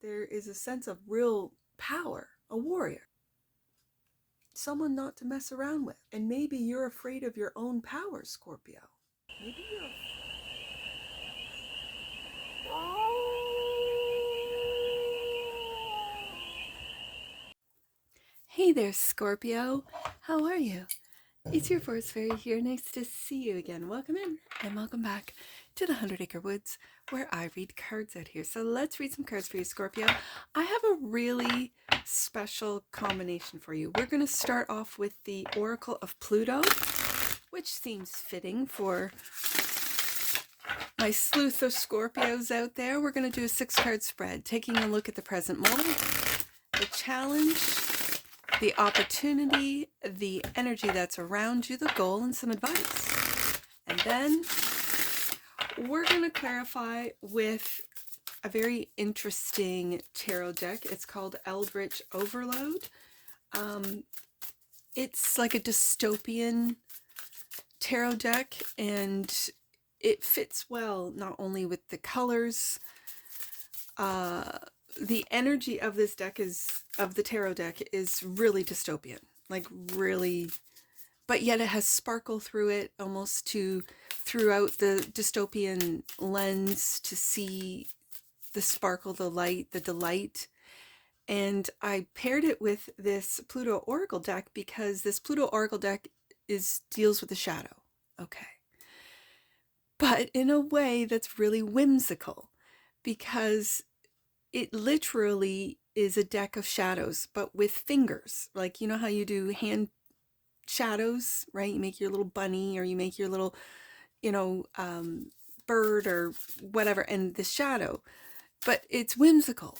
there is a sense of real power, a warrior. Someone not to mess around with. And maybe you're afraid of your own power, Scorpio. Maybe you're Hey there, Scorpio. How are you? It's your Forest Fairy here. Nice to see you again. Welcome in and welcome back to the 100 Acre Woods where I read cards out here. So let's read some cards for you, Scorpio. I have a really special combination for you. We're going to start off with the Oracle of Pluto, which seems fitting for my sleuth of Scorpios out there. We're going to do a 6-card spread, taking a look at the present moment, the challenge, the opportunity, the energy that's around you, the goal, and some advice. And then we're going to clarify with a very interesting tarot deck. It's called Eldritch Overload. It's like a dystopian tarot deck, and it fits well not only with the colors, the energy of this deck of the tarot deck is really dystopian, like really, but yet it has sparkle through it, almost throughout the dystopian lens to see the sparkle, the light, the delight. And I paired it with this Pluto Oracle deck because this Pluto Oracle deck deals with the shadow, okay? But in a way that's really whimsical, because it literally is a deck of shadows, but with fingers. Like, you know how you do hand shadows, right? You make your little bunny, or you make your little, bird or whatever, and the shadow. But it's whimsical.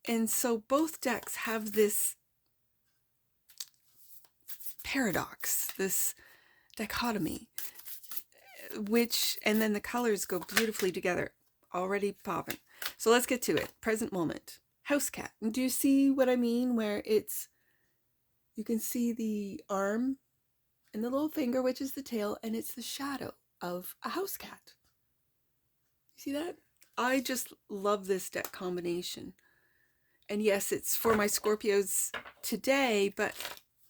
And so both decks have this paradox, this dichotomy, and then the colors go beautifully together. Already popping. So let's get to it. Present moment. House cat. And do you see what I mean? Where you can see the arm and the little finger, which is the tail, and it's the shadow of a house cat. You see that? I just love this deck combination. And yes, it's for my Scorpios today, but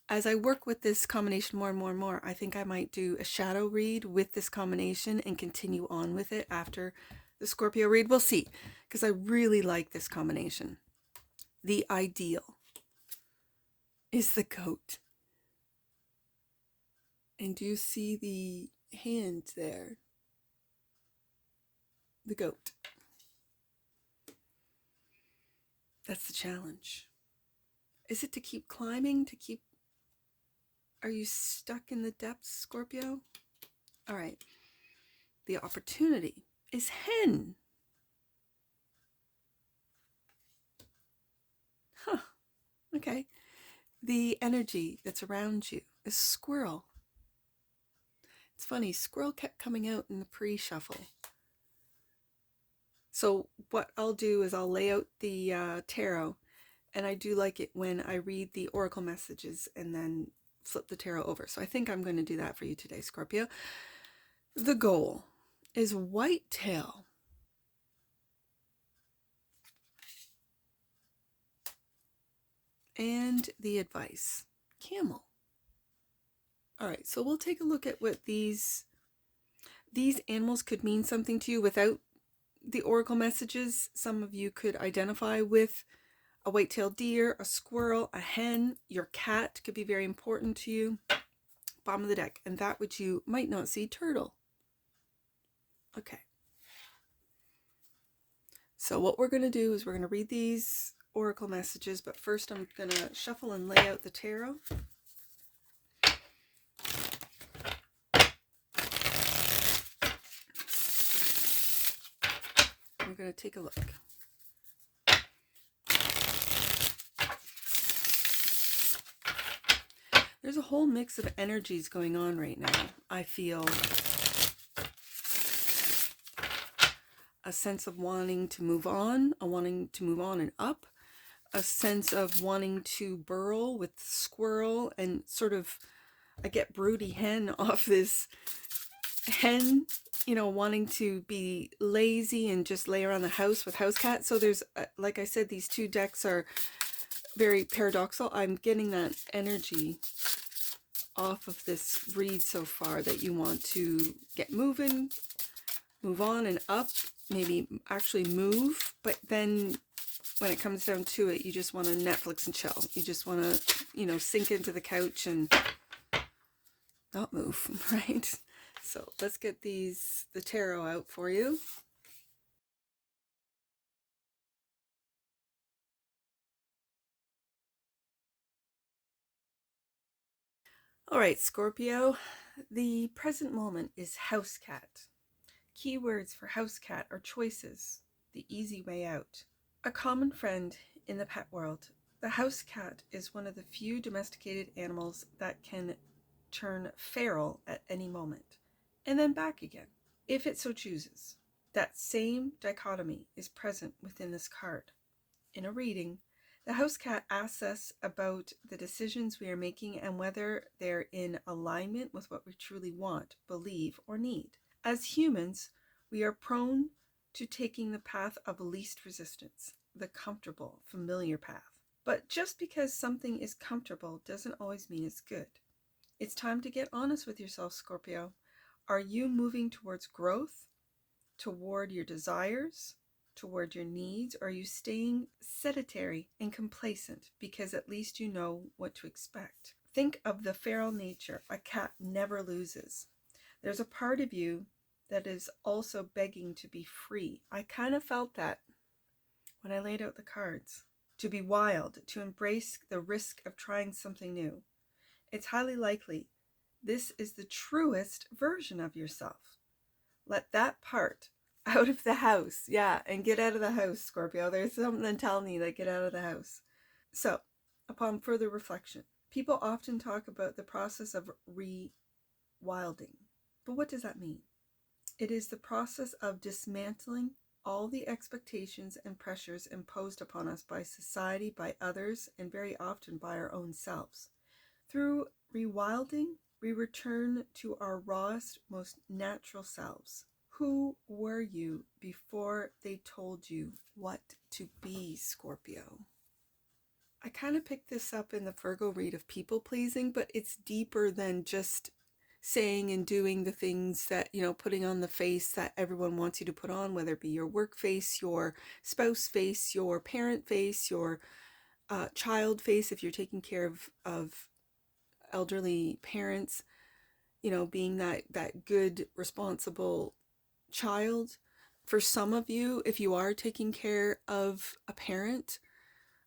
as I work with this combination more and more and more, I think I might do a shadow read with this combination and continue on with it after the Scorpio read. We'll see, because I really like this combination. The ideal is the goat. And do you see the hand there? The goat. That's the challenge. Is it to keep climbing? Are you stuck in the depths, Scorpio? All right. The opportunity is hen. Huh. Okay. The energy that's around you is squirrel. It's funny, squirrel kept coming out in the pre-shuffle. So what I'll do is I'll lay out the tarot, and I do like it when I read the oracle messages and then flip the tarot over. So I think I'm going to do that for you today, Scorpio. The goal is whitetail. And the advice, camel. All right, so we'll take a look at what these animals could mean something to you without the oracle messages. Some of you could identify with a white-tailed deer, a squirrel, a hen. Your cat could be very important to you. Bottom of the deck. And that which you might not see, turtle. Okay. So what we're going to do is we're going to read these oracle messages, but first I'm going to shuffle and lay out the tarot. We're going to take a look. There's a whole mix of energies going on right now. I feel a sense of wanting to move on, and up, a sense of wanting to burrow with squirrel, and sort of, I get broody hen off this hen wanting to be lazy and just lay around the house with house cats. So there's, like I said, these two decks are very paradoxical. I'm getting that energy off of this read so far, that you want to get moving, move on and up, maybe actually move, but then when it comes down to it, you just want to Netflix and chill. You just want to, sink into the couch and not move, right? So let's get the tarot out for you. All right, Scorpio, the present moment is house cat. Keywords for house cat are choices, the easy way out. A common friend in the pet world, the house cat is one of the few domesticated animals that can turn feral at any moment, and then back again, if it so chooses. That same dichotomy is present within this card. In a reading, the house cat asks us about the decisions we are making and whether they're in alignment with what we truly want, believe, or need. As humans, we are prone to taking the path of least resistance, the comfortable, familiar path. But just because something is comfortable doesn't always mean it's good. It's time to get honest with yourself, Scorpio. Are you moving towards growth, toward your desires, toward your needs, or are you staying sedentary and complacent because at least you know what to expect? Think of the feral nature a cat never loses. There's a part of you that is also begging to be free. I kind of felt that when I laid out the cards. To be wild, to embrace the risk of trying something new. It's highly likely this is the truest version of yourself. Let that part out of the house. Yeah, and get out of the house, Scorpio. There's something telling you that get out of the house. So, upon further reflection, people often talk about the process of rewilding. But what does that mean? It is the process of dismantling all the expectations and pressures imposed upon us by society, by others, and very often by our own selves. Through rewilding, we return to our rawest, most natural selves. Who were you before they told you what to be, Scorpio? I kind of picked this up in the Virgo read of people pleasing, but it's deeper than just saying and doing the things that, putting on the face that everyone wants you to put on, whether it be your work face, your spouse face, your parent face, your child face, if you're taking care of elderly parents, being that good, responsible child. For some of you, if you are taking care of a parent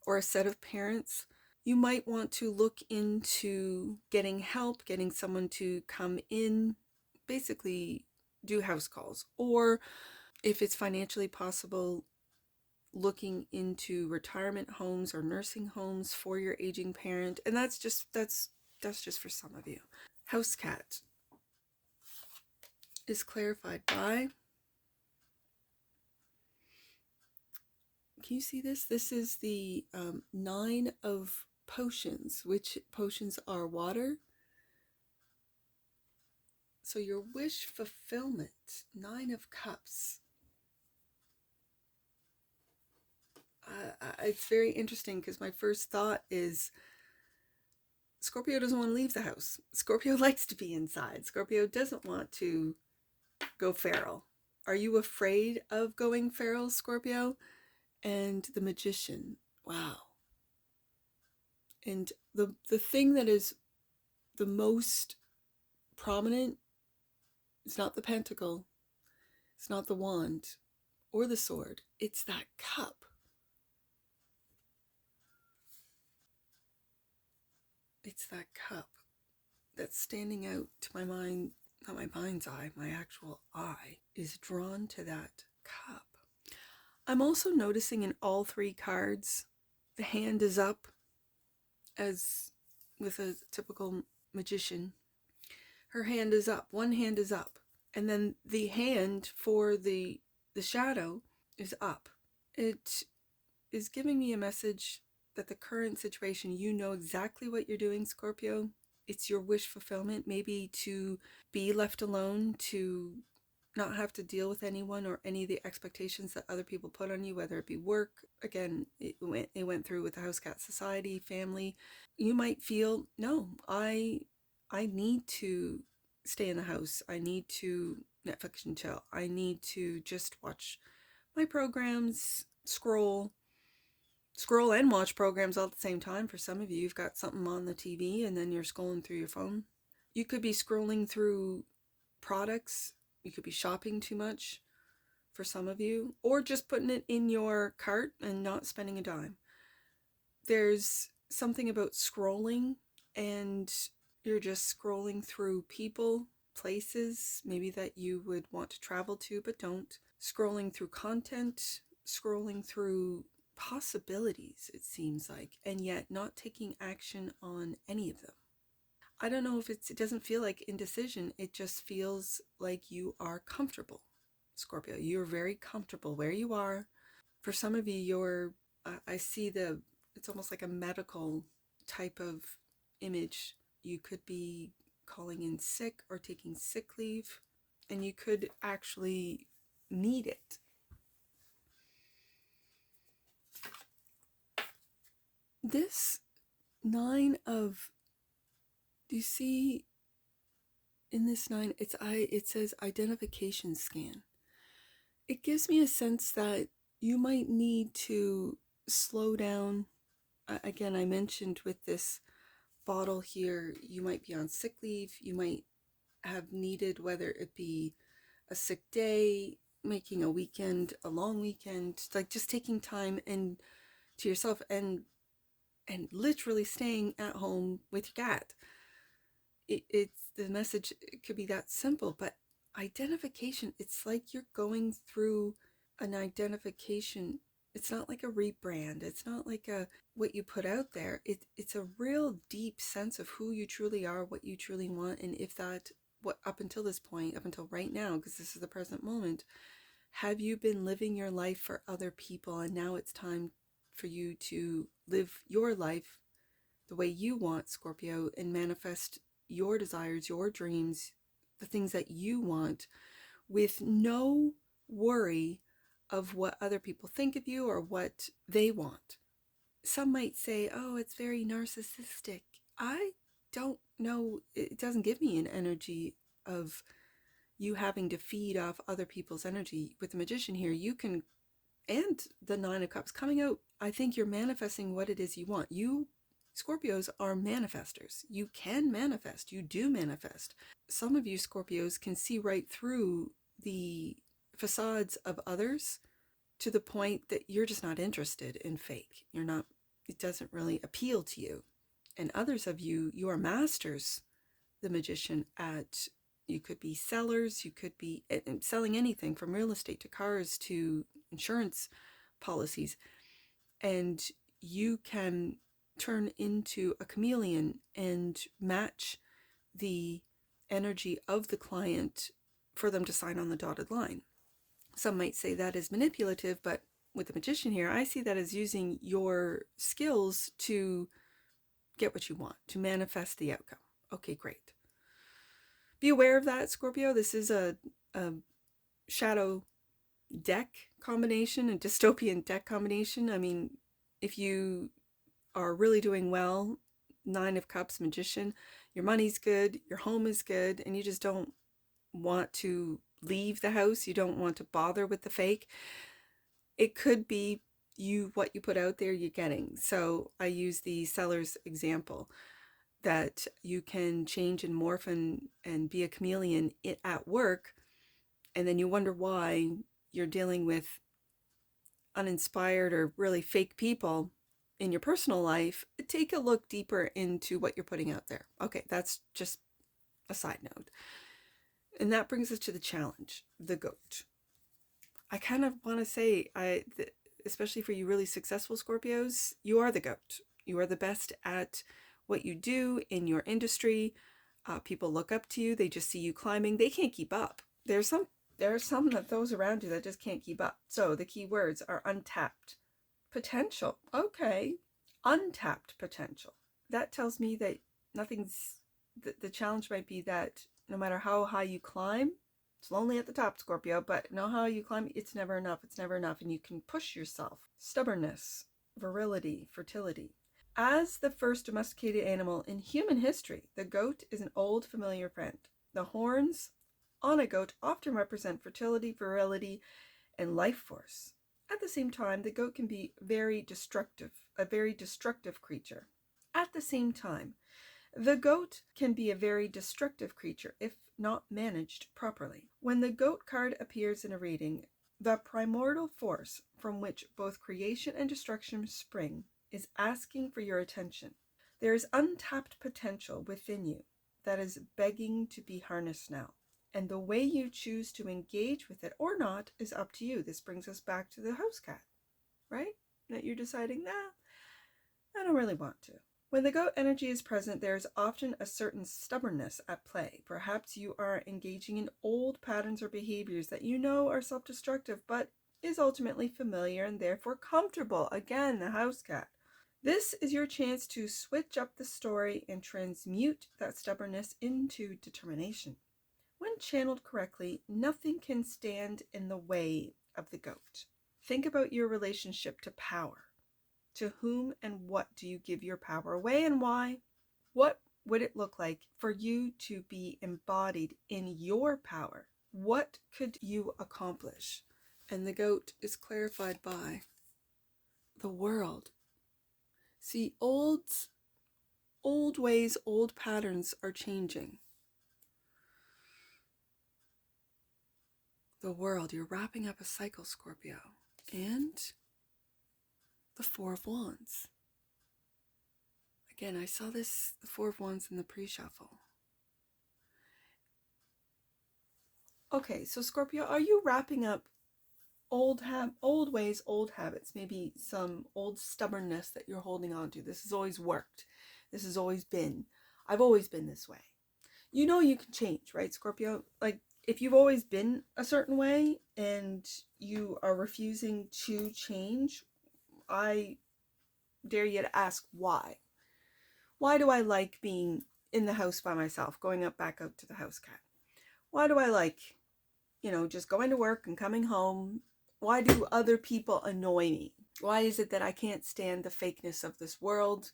or a set of parents, you might want to look into getting help, getting someone to come in, basically do house calls, or if it's financially possible, looking into retirement homes or nursing homes for your aging parent. And that's just for some of you. House cat is clarified by, can you see this? This is the 9 of potions, which potions are water. So your wish fulfillment, 9 of cups. It's very interesting because my first thought is Scorpio doesn't want to leave the house. Scorpio likes to be inside. Scorpio doesn't want to go feral. Are you afraid of going feral, Scorpio? And the Magician. Wow. And the thing that is the most prominent, it's not the pentacle, it's not the wand or the sword, it's that cup. It's that cup that's standing out to my mind, not my mind's eye, my actual eye is drawn to that cup. I'm also noticing in all 3 cards, the hand is up, as with a typical magician. Her hand is up, one hand is up, and then the hand for the shadow is up. It is giving me a message that the current situation, you know exactly what you're doing, Scorpio. It's your wish fulfillment, maybe to be left alone, to not have to deal with anyone or any of the expectations that other people put on you, whether it be work. Again, it went through with the House Cat Society, family. You might feel, no, I need to stay in the house. I need to Netflix and chill. I need to just watch my programs, scroll and watch programs all at the same time. For some of you, you've got something on the TV and then you're scrolling through your phone. You could be scrolling through products. You could be shopping too much for some of you, or just putting it in your cart and not spending a dime. There's something about scrolling, and you're just scrolling through people, places, maybe that you would want to travel to but don't. Scrolling through content, scrolling through possibilities, it seems like, and yet not taking action on any of them. I don't know if it doesn't feel like indecision. It just feels like you are comfortable, Scorpio. You're very comfortable where you are. For some of you, I see it's almost like a medical type of image. You could be calling in sick or taking sick leave, and you could actually need it. This do you see in this 9, it says identification scan. It gives me a sense that you might need to slow down. Again, I mentioned with this bottle here, you might be on sick leave. You might have needed, whether it be a sick day, making a weekend, a long weekend, like just taking time and to yourself and literally staying at home with your cat. It's the message. It could be that simple, but identification, it's like you're going through an identification. It's not like a rebrand. It's not like what you put out there. It's a real deep sense of who you truly are, what you truly want, and if that, what up until this point, up until right now, because this is the present moment, have you been living your life for other people, and now it's time for you to live your life the way you want, Scorpio, and manifest your desires, your dreams, the things that you want, with no worry of what other people think of you or what they want. Some might say, oh, it's very narcissistic. I don't know. It doesn't give me an energy of you having to feed off other people's energy. With the Magician here, you can, and the 9 of Cups coming out, I think you're manifesting what it is you want. You Scorpios are manifestors. You can manifest. You do manifest. Some of you Scorpios can see right through the facades of others to the point that you're just not interested in fake. You're not, it doesn't really appeal to you. And others of you, you are masters, the Magician, at, you could be sellers, you could be selling anything from real estate to cars to insurance policies. And you can turn into a chameleon and match the energy of the client for them to sign on the dotted line. Some might say that is manipulative, but with the Magician here, I see that as using your skills to get what you want, to manifest the outcome. Okay, great. Be aware of that, Scorpio. This is a shadow deck combination, a dystopian deck combination. I mean, if you are really doing well, 9 of Cups, Magician, your money's good, your home is good, and you just don't want to leave the house, you don't want to bother with the fake, it could be what you put out there you're getting. So I use the seller's example, that you can change and morph and be a chameleon at work, and then you wonder why you're dealing with uninspired or really fake people in your personal life. Take a look deeper into what you're putting out there. Okay, that's just a side note. And that brings us to the challenge, the goat. I kind of want to say, especially for you really successful Scorpios, you are the goat. You are the best at what you do in your industry. People look up to you. They just see you climbing. They can't keep up. There are some of those around you that just can't keep up. So the key words are untapped potential. Okay, untapped potential. That tells me that the challenge might be that no matter how high you climb, It's lonely at the top, Scorpio, but know how you climb? It's never enough. It's never enough. And you can push yourself. Stubbornness, virility, fertility. As the first domesticated animal in human history, the goat is an old familiar friend. The horns on a goat often represent fertility, virility, and life force. At the same time, the goat can be a very destructive creature. At the same time, the goat can be a very destructive creature if not managed properly. When the goat card appears in a reading, the primordial force from which both creation and destruction spring is asking for your attention. There is untapped potential within you that is begging to be harnessed now. And the way you choose to engage with it or not is up to you. This brings us back to the house cat, right? That you're deciding, I don't really want to. When the goat energy is present, there is often a certain stubbornness at play. Perhaps you are engaging in old patterns or behaviors that you know are self-destructive, but is ultimately familiar and therefore comfortable. Again, the house cat. This is your chance to switch up the story and transmute that stubbornness into determination. When channeled correctly, nothing can stand in the way of the goat. Think about your relationship to power. To whom and what do you give your power away and why? What would it look like for you to be embodied in your power? What could you accomplish? And the goat is clarified by the world. See, old ways, old patterns are changing. The world, you're wrapping up a cycle, Scorpio. And the Four of Wands. Again, I saw this, the Four of Wands, in the pre-shuffle. Okay, so Scorpio, are you wrapping up old ways, old habits, maybe some old stubbornness that you're holding on to? This has always worked. This has always been. I've always been this way. You know you can change, right, Scorpio? Like, if you've always been a certain way and you are refusing to change, I dare you to ask why. Why do I like being in the house by myself, going back out to the house cat? Why do I like, just going to work and coming home? Why do other people annoy me? Why is it that I can't stand the fakeness of this world,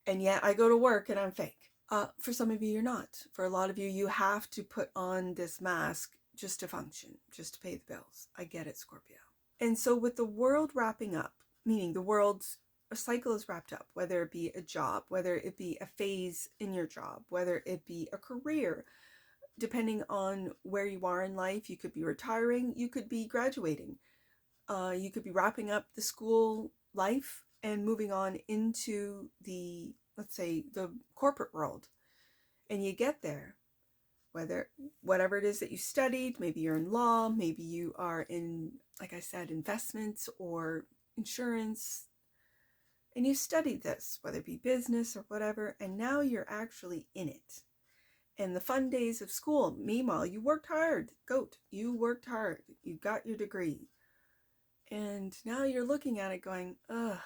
and yet I go to work and I'm fake? For some of you, you're not. For a lot of you, you have to put on this mask just to function, just to pay the bills. I get it, Scorpio. And so with the world wrapping up, meaning the world's a cycle is wrapped up, whether it be a job, whether it be a phase in your job, whether it be a career, depending on where you are in life. You could be retiring, you could be graduating, you could be wrapping up the school life and moving on into the, let's say, the corporate world. And you get there, whatever it is that you studied, maybe you're in law, maybe you are in, like I said, investments or insurance, and you studied this, whether it be business or whatever, and now you're actually in it. And the fun days of school, meanwhile, you worked hard, goat, you worked hard, you got your degree. And now you're looking at it going, ugh,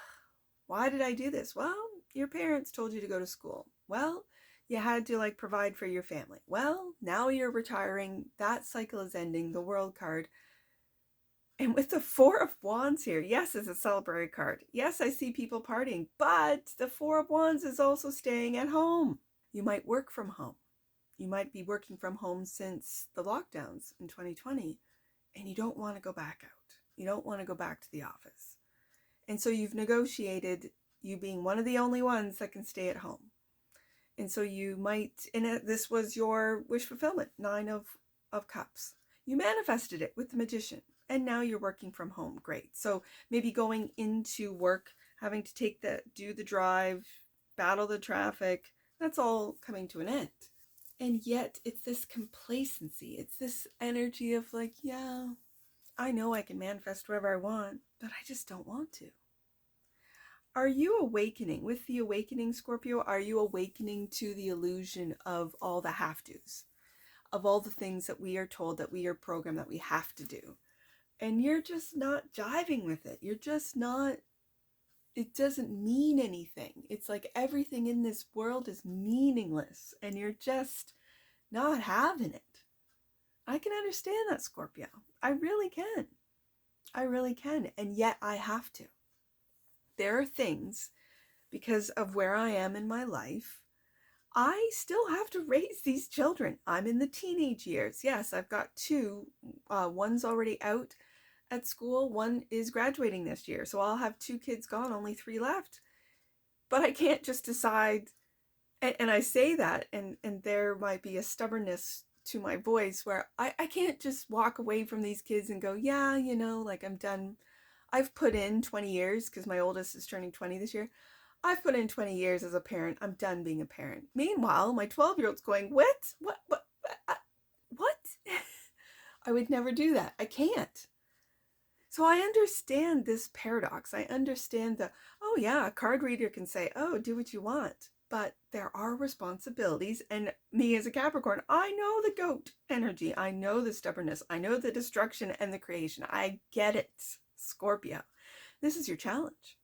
why did I do this? Well, your parents told you to go to school. Well, you had to provide for your family. Well, now you're retiring, that cycle is ending, the world card. And with the Four of Wands here, yes, it's a celebratory card. Yes, I see people partying, but the Four of Wands is also staying at home. You might work from home. You might be working from home since the lockdowns in 2020, and you don't want to go back out. You don't want to go back to the office. And so you've negotiated you being one of the only ones that can stay at home. And so you might, and this was your wish fulfillment, Nine of Cups. You manifested it with the Magician. And now you're working from home. Great. So maybe going into work, having to do the drive, battle the traffic, that's all coming to an end. And yet it's this complacency. It's this energy of yeah, I know I can manifest whatever I want, but I just don't want to. Are you awakening? With the awakening, Scorpio, are you awakening to the illusion of all the have-tos? Of all the things that we are told, that we are programmed, that we have to do? And you're just not jiving with it. You're just not, it doesn't mean anything. It's like everything in this world is meaningless and you're just not having it. I can understand that, Scorpio. I really can. I really can. And yet I have to. There are things, because of where I am in my life, I still have to raise these children. I'm in the teenage years. Yes, I've got two. One's already out at school. One is graduating this year. So I'll have 2 kids gone, only 3 left. But I can't just decide. And I say that, and there might be a stubbornness to my voice where I can't just walk away from these kids and go, yeah, like I'm done. I've put in 20 years because my oldest is turning 20 this year. I've put in 20 years as a parent. I'm done being a parent. Meanwhile, my 12-year-old's going, what? What? I would never do that. I can't. So I understand this paradox. I understand oh yeah, a card reader can say, oh, do what you want. But there are responsibilities. And me as a Capricorn, I know the goat energy. I know the stubbornness. I know the destruction and the creation. I get it, Scorpio. This is your challenge.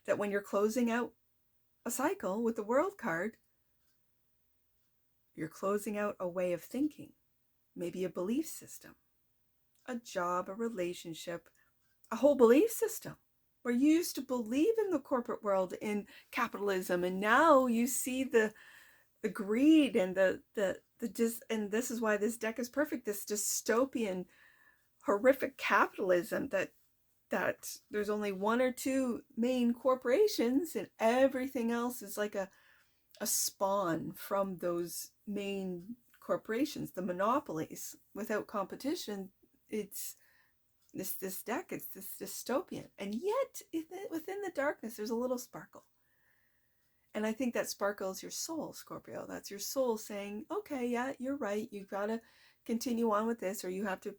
That when you're closing out a cycle with the World card, you're closing out a way of thinking, maybe a belief system, a job, a relationship, a whole belief system where you used to believe in the corporate world, in capitalism, and now you see the greed and and this is why this deck is perfect, this dystopian, horrific capitalism that there's only 1 or 2 main corporations and everything else is like a spawn from those main corporations, the monopolies. Without competition, it's this deck, it's this dystopian. And yet within the darkness there's a little sparkle. And I think that sparkle is your soul, Scorpio. That's your soul saying, okay, yeah, you're right, you've got to continue on with this, or you have to,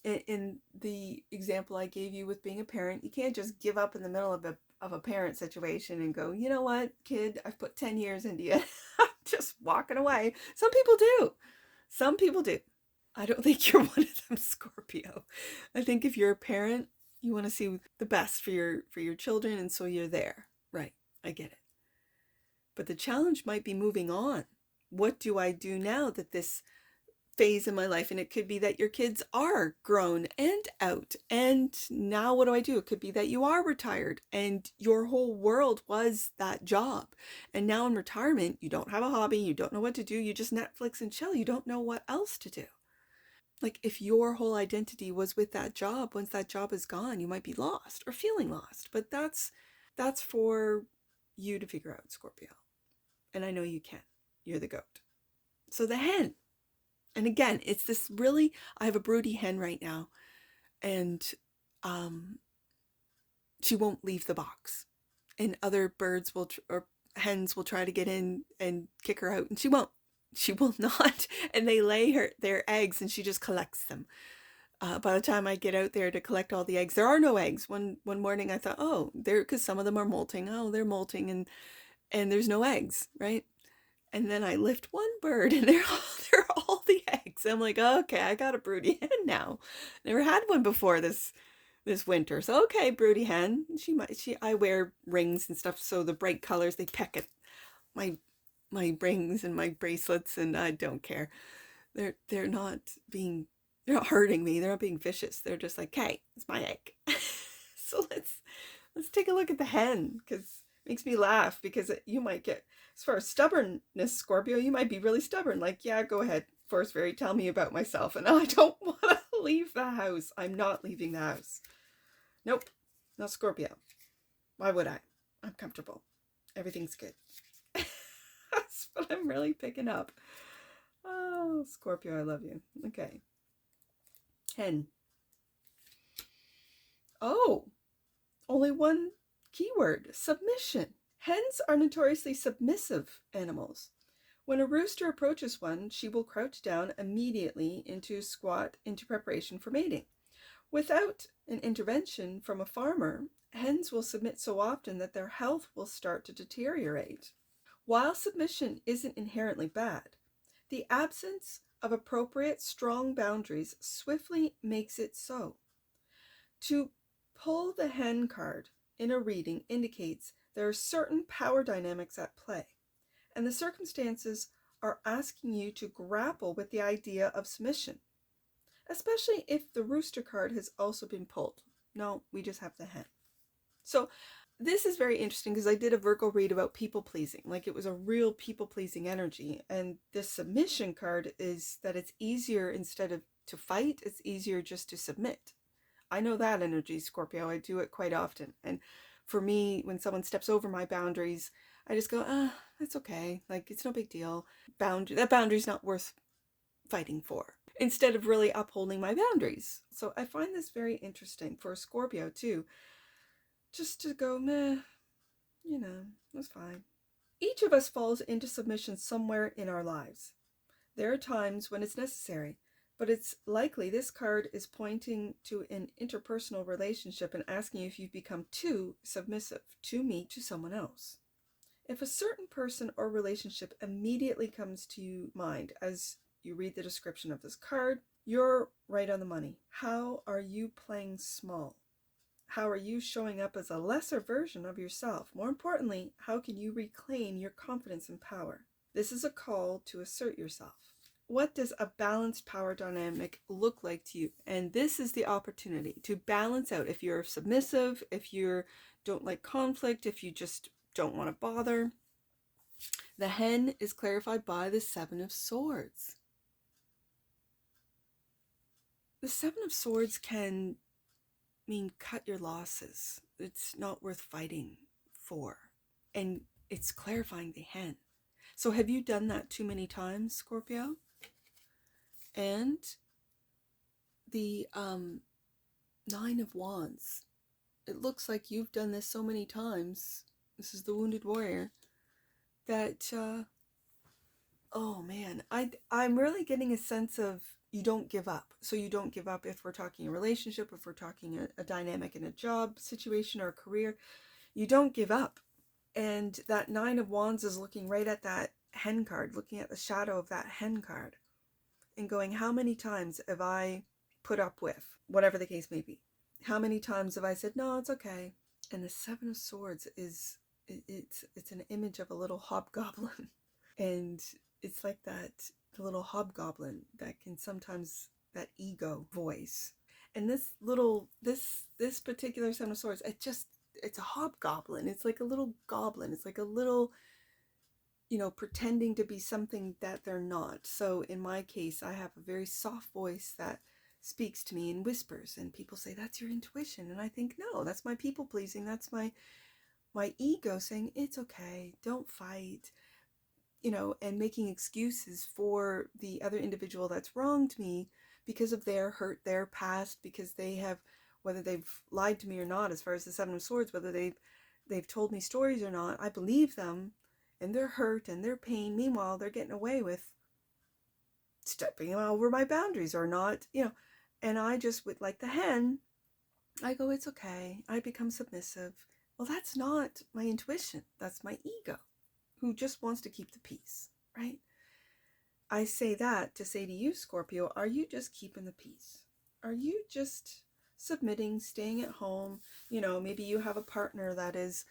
in the example I gave you with being a parent, you can't just give up in the middle of a parent situation and go, you know what, kid, I've put 10 years into you. I'm just walking away. Some people do. Some people do. I don't think you're one of them, Scorpio. I think if you're a parent, you want to see the best for your children, and so you're there. Right. I get it. But the challenge might be moving on. What do I do now that this phase in my life, and it could be that your kids are grown and out, and now what do I do? It could be that you are retired and your whole world was that job, and now in retirement you don't have a hobby, you don't know what to do, you just Netflix and chill, you don't know what else to do. Like if your whole identity was with that job, once that job is gone, you might be lost or feeling lost. But that's for you to figure out, Scorpio. And I know you can. You're the goat. So the hen. And again, it's this really, I have a broody hen right now, and she won't leave the box. And other birds or hens will try to get in and kick her out, and she won't. She will not. And they lay their eggs, and she just collects them. By the time I get out there to collect all the eggs, there are no eggs. One morning I thought, oh, because some of them are molting. Oh, they're molting, and there's no eggs, right? And then I lift one bird, and they're all the eggs. I'm like, okay, I got a broody hen now. Never had one before this winter. So okay, broody hen. I wear rings and stuff, so the bright colors, they peck at my rings and my bracelets, and I don't care. They're not hurting me. They're not being vicious. They're just like, hey, it's my egg. So let's take a look at the hen, because it makes me laugh, because you might get, as far as stubbornness, Scorpio, you might be really stubborn. Like, yeah, go ahead, Force Fairy, tell me about myself. And I don't want to leave the house. I'm not leaving the house. Nope, not Scorpio. Why would I? I'm comfortable. Everything's good. That's what I'm really picking up. Oh, Scorpio, I love you. Okay. Hen. Oh, only one keyword: submission. Hens are notoriously submissive animals. When a rooster approaches one, she will crouch down immediately into squat into preparation for mating. Without an intervention from a farmer, hens will submit so often that their health will start to deteriorate. While submission isn't inherently bad, the absence of appropriate strong boundaries swiftly makes it so. To pull the hen card in a reading indicates there are certain power dynamics at play, and the circumstances are asking you to grapple with the idea of submission, especially if the rooster card has also been pulled. No, we just have the hen. So this is very interesting because I did a Virgo read about people pleasing, like it was a real people pleasing energy. And this submission card is that it's easier, instead of to fight, it's easier just to submit. I know that energy, Scorpio. I do it quite often. And for me, when someone steps over my boundaries, I just go, it's okay. Like, it's no big deal. That boundary's not worth fighting for, instead of really upholding my boundaries. So I find this very interesting for Scorpio too. Just to go, meh, that's fine. Each of us falls into submission somewhere in our lives. There are times when it's necessary, but it's likely this card is pointing to an interpersonal relationship and asking you if you've become too submissive to me, to someone else. If a certain person or relationship immediately comes to mind as you read the description of this card, you're right on the money. How are you playing small? How are you showing up as a lesser version of yourself? More importantly, how can you reclaim your confidence and power? This is a call to assert yourself. What does a balanced power dynamic look like to you? And this is the opportunity to balance out. If you're submissive, if you don't like conflict, if you just don't want to bother. The hen is clarified by the Seven of Swords. The Seven of Swords can mean cut your losses. It's not worth fighting for. And it's clarifying the hen. So have you done that too many times, Scorpio? And the Nine of Wands. It looks like you've done this so many times. This is the Wounded Warrior. That, oh man, I'm really getting a sense of you don't give up. So you don't give up if we're talking a relationship, if we're talking a dynamic in a job situation or a career. You don't give up. And that Nine of Wands is looking right at that hen card, looking at the shadow of that hen card and going, how many times have I put up with, whatever the case may be? How many times have I said, no, it's okay? And the Seven of Swords is, it's an image of a little hobgoblin. And it's like that, the little hobgoblin that can sometimes, that ego voice. And this particular Seven of Swords, it's a hobgoblin. It's like a little goblin. It's like a little, pretending to be something that they're not. So in my case, I have a very soft voice that speaks to me in whispers, and people say, that's your intuition. And I think, no, that's my people pleasing. That's my ego saying, it's okay, don't fight, and making excuses for the other individual that's wronged me because of their hurt, their past, because they have, whether they've lied to me or not, as far as the Seven of Swords, whether they've told me stories or not, I believe them and their hurt and their pain. Meanwhile, they're getting away with stepping over my boundaries or not, and I just, with like the hen, I go, it's okay. I become submissive. Well, that's not my intuition. That's my ego, who just wants to keep the peace, right? I say that to say to you, Scorpio, are you just keeping the peace? Are you just submitting, staying at home? Maybe you have a partner that is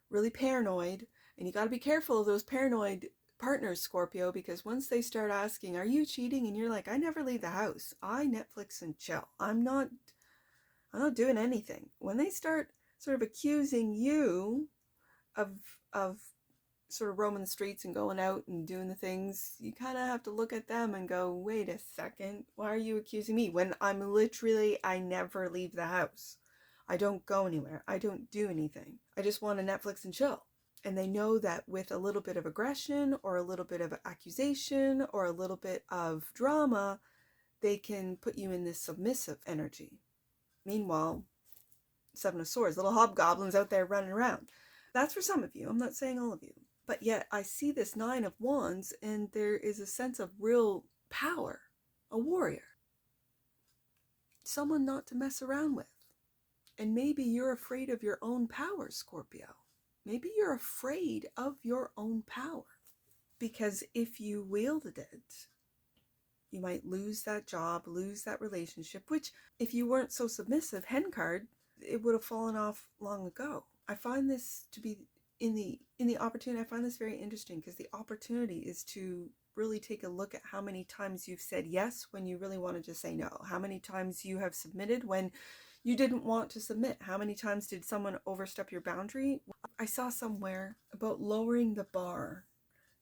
really paranoid, and you got to be careful of those paranoid partners, Scorpio, because once they start asking, are you cheating? And you're like, I never leave the house. I Netflix and chill. I'm not doing anything. When they start sort of accusing you of sort of roaming the streets and going out and doing the things, you kind of have to look at them and go, wait a second, why are you accusing me when I never leave the house? I don't go anywhere. I don't do anything. I just want to Netflix and chill. And they know that with a little bit of aggression or a little bit of accusation or a little bit of drama, they can put you in this submissive energy. Meanwhile, Seven of Swords, little hobgoblins out there running around. That's for some of you. I'm not saying all of you. But yet I see this Nine of Wands, and there is a sense of real power, a warrior, someone not to mess around with. And maybe you're afraid of your own power, Scorpio. Maybe you're afraid of your own power, because if you wielded it, you might lose that job, lose that relationship, which if you weren't so submissive, hen card, it would have fallen off long ago. I find this to be in the opportunity. I find this very interesting because the opportunity is to really take a look at how many times you've said yes when you really wanted to say no. How many times you have submitted when you didn't want to submit. How many times did someone overstep your boundary? I saw somewhere about lowering the bar.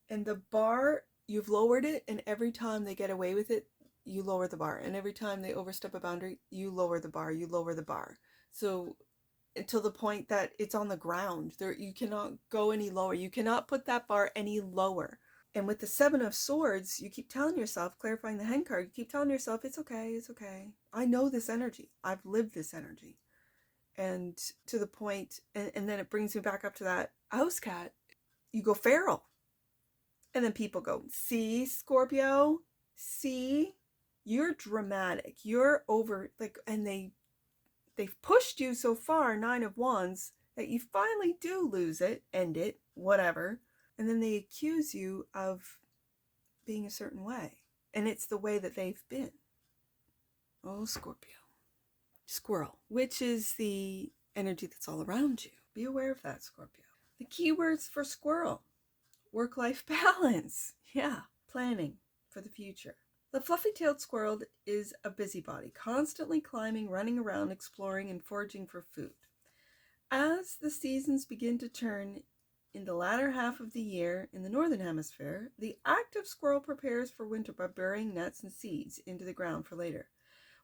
And the bar, you've lowered it, and every time they get away with it, you lower the bar. And every time they overstep a boundary, you lower the bar, you lower the bar. So until the point that it's on the ground, there you cannot go any lower. You cannot put that bar any lower. And with the Seven of Swords, you keep telling yourself, clarifying the hand card, you keep telling yourself, it's okay, it's okay. I know this energy. I've lived this energy. And to the point, and then it brings me back up to that house cat. You go feral. And then people go, see, Scorpio? See? You're dramatic. You're over, like, and they've pushed you so far, 9 of Wands, that you finally do lose it, end it, whatever. And then they accuse you of being a certain way. And it's the way that they've been. Oh, Scorpio. Squirrel, which is the energy that's all around you. Be aware of that, Scorpio. The keywords for squirrel: work-life balance. Yeah, planning for the future. The fluffy-tailed squirrel is a busybody, constantly climbing, running around, exploring, and foraging for food. As the seasons begin to turn in the latter half of the year in the northern hemisphere, the active squirrel prepares for winter by burying nuts and seeds into the ground for later.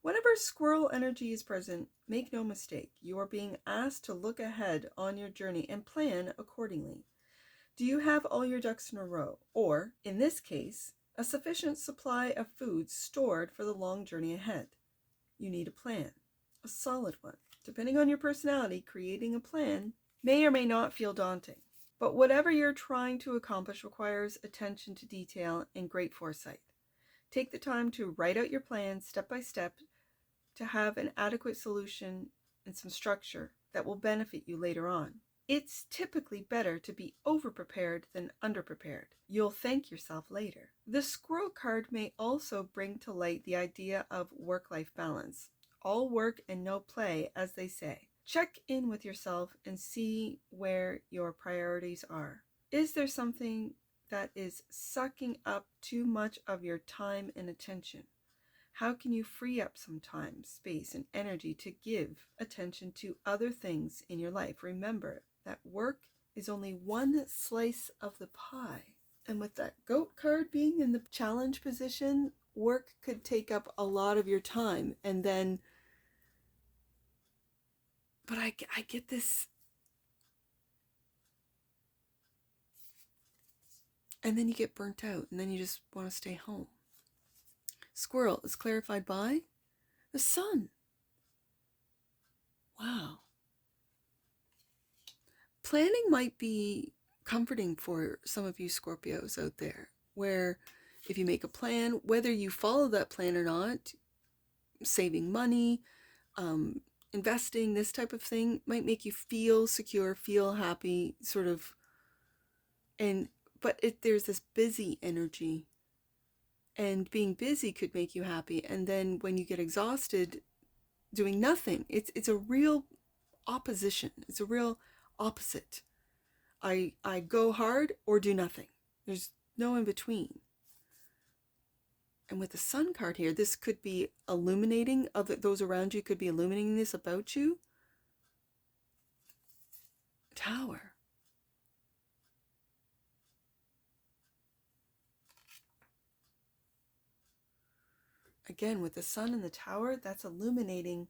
Whenever squirrel energy is present, make no mistake, you are being asked to look ahead on your journey and plan accordingly. Do you have all your ducks in a row? Or, in this case, a sufficient supply of food stored for the long journey ahead? You need a plan, a solid one. Depending on your personality, creating a plan may or may not feel daunting. But whatever you're trying to accomplish requires attention to detail and great foresight. Take the time to write out your plan step by step to have an adequate solution and some structure that will benefit you later on. It's typically better to be over-prepared than under-prepared. You'll thank yourself later. The squirrel card may also bring to light the idea of work-life balance. All work and no play, as they say. Check in with yourself and see where your priorities are. Is there something that is sucking up too much of your time and attention? How can you free up some time, space, and energy to give attention to other things in your life? Remember that work is only one slice of the pie. And with that goat card being in the challenge position, work could take up a lot of your time. And then, but I get this. And then you get burnt out, and then you just want to stay home. Squirrel is clarified by the sun. Wow. Planning might be comforting for some of you Scorpios out there, where if you make a plan, whether you follow that plan or not, saving money, investing, this type of thing might make you feel secure, feel happy, sort of. But there's this busy energy, and being busy could make you happy. And then when you get exhausted doing nothing, it's a real opposition. It's a real opposite. I go hard or do nothing. There's no in between. And with the sun card here, this could be illuminating. Those around you could be illuminating this about you. Tower. Again, with the sun and the tower, that's illuminating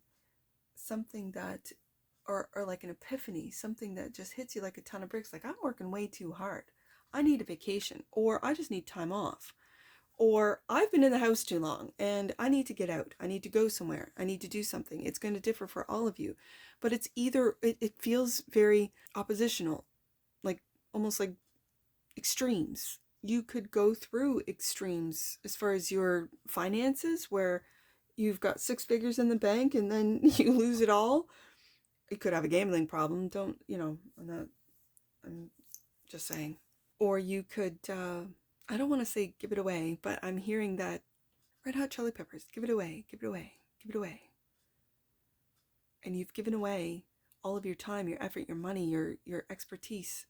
something that, or like an epiphany, something that just hits you like a ton of bricks. Like, I'm working way too hard. I need a vacation, or I just need time off, or I've been in the house too long and I need to get out. I need to go somewhere. I need to do something. It's going to differ for all of you, but it's either, it feels very oppositional, like almost like extremes. You could go through extremes as far as your finances, where you've got 6 figures in the bank and then you lose it all. You could have a gambling problem. I'm just saying. Or you could, I don't want to say give it away, but I'm hearing that Red Hot Chili Peppers, give it away, give it away, give it away. And you've given away all of your time, your effort, your money, your expertise.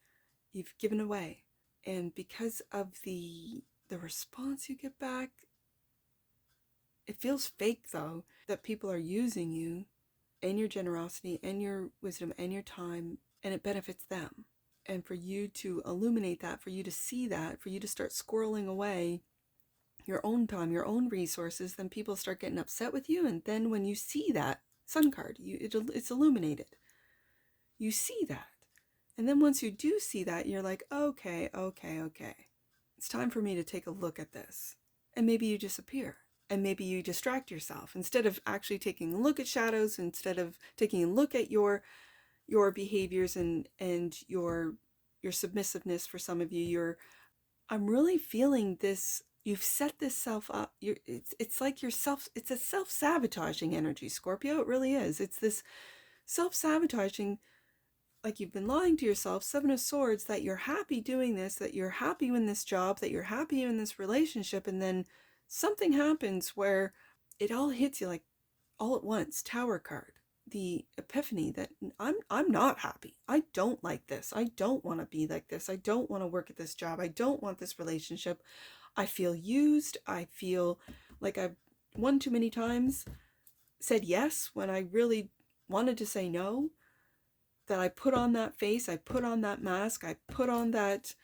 You've given away. And because of the the response you get back, it feels fake though, that people are using you and your generosity and your wisdom and your time, and it benefits them. And for you to illuminate that, for you to see that, for you to start squirreling away your own time, your own resources, then people start getting upset with you. And then when you see that sun card, it's illuminated. You see that. And then once you do see that, you're like, okay. It's time for me to take a look at this. And maybe you disappear. And maybe you distract yourself. Instead of actually taking a look at shadows, instead of taking a look at your behaviors and your submissiveness. For some of you, I'm really feeling this, you've set this self up. It's like it's a self-sabotaging energy, Scorpio. It really is. It's this self-sabotaging, like you've been lying to yourself, Seven of Swords, that you're happy doing this, that you're happy in this job, that you're happy in this relationship, and then something happens where it all hits you like all at once. Tower card. The epiphany that I'm not happy. I don't like this. I don't want to be like this. I don't want to work at this job. I don't want this relationship. I feel used. I feel like I've one too many times said yes when I really wanted to say no. That I put on that face, I put on that mask, I put on that,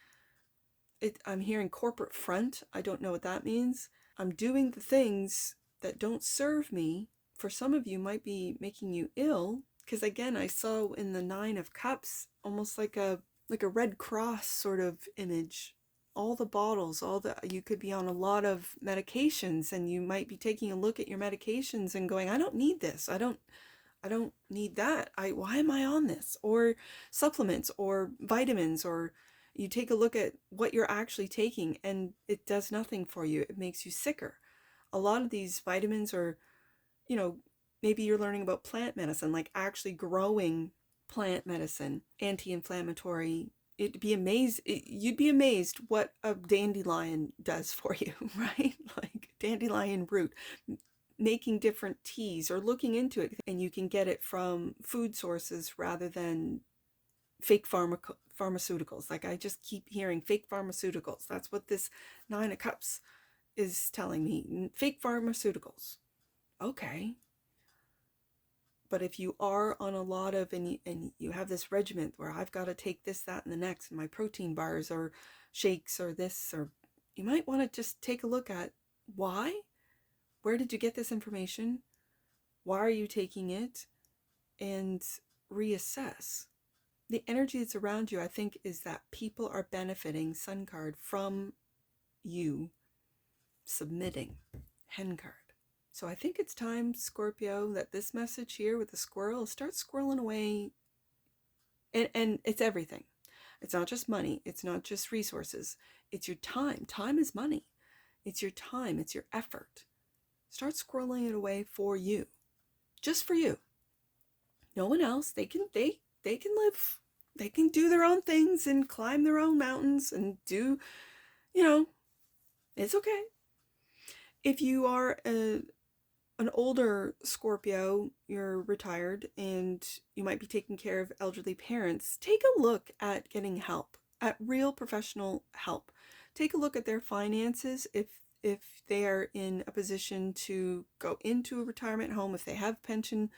I'm hearing corporate front. I don't know what that means. I'm doing the things that don't serve me. For some of you, might be making you ill. Because again, I saw in the Nine of Cups, almost like a Red Cross sort of image. All the bottles, you could be on a lot of medications, and you might be taking a look at your medications and going, I don't need this. I don't need that. Why am I on this? Or supplements or vitamins, or you take a look at what you're actually taking and it does nothing for you. It makes you sicker. A lot of these vitamins are, maybe you're learning about plant medicine, like actually growing plant medicine, anti-inflammatory. You'd be amazed what a dandelion does for you, right? Like dandelion root, making different teas or looking into it, and you can get it from food sources rather than fake pharmaceuticals. Like I just keep hearing fake pharmaceuticals. That's what this Nine of Cups is telling me. Fake pharmaceuticals. Okay. But if you are on a lot of, and you have this regiment where I've got to take this, that, and the next, and my protein bars or shakes or this, or you might want to just take a look at why. Where did you get this information? Why are you taking it? And reassess. The energy that's around you, I think, is that people are benefiting, Sun card, from you submitting, Hen card. So I think it's time, Scorpio, that this message here with the squirrel starts squirreling away. And it's everything. It's not just money. It's not just resources. It's your time. Time is money. It's your time. It's your effort. Start squirreling it away for you. Just for you. No one else. They can live. They can do their own things and climb their own mountains and do, it's okay. If you are an older Scorpio, you're retired and you might be taking care of elderly parents, take a look at getting help, at real professional help. Take a look at their finances if they are in a position to go into a retirement home, if they have pension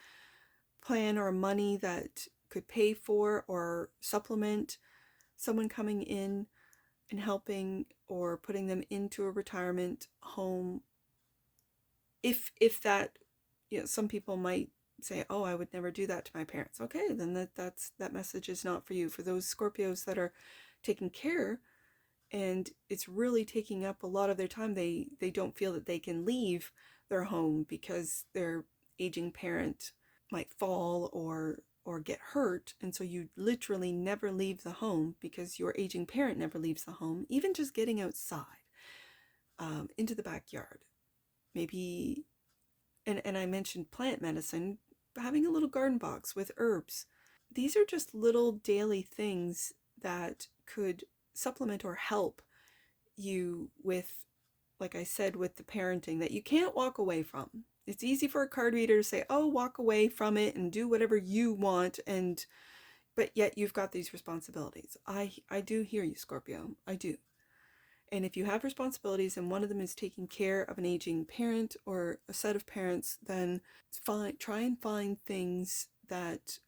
plan or money that could pay for or supplement someone coming in and helping or putting them into a retirement home. If that, some people might say, oh, I would never do that to my parents. Okay, then that message is not for you. For those Scorpios that are taking care and it's really taking up a lot of their time, they don't feel that they can leave their home because their aging parent might fall or get hurt, and so you literally never leave the home because your aging parent never leaves the home. Even just getting outside, into the backyard, maybe, and I mentioned plant medicine, having a little garden box with herbs. These are just little daily things that could supplement or help you with, like I said, with the parenting that you can't walk away from. It's easy for a card reader to say, oh, walk away from it and do whatever you want, but yet you've got these responsibilities. I do hear you, Scorpio. I do. And if you have responsibilities and one of them is taking care of an aging parent or a set of parents, then try and find things that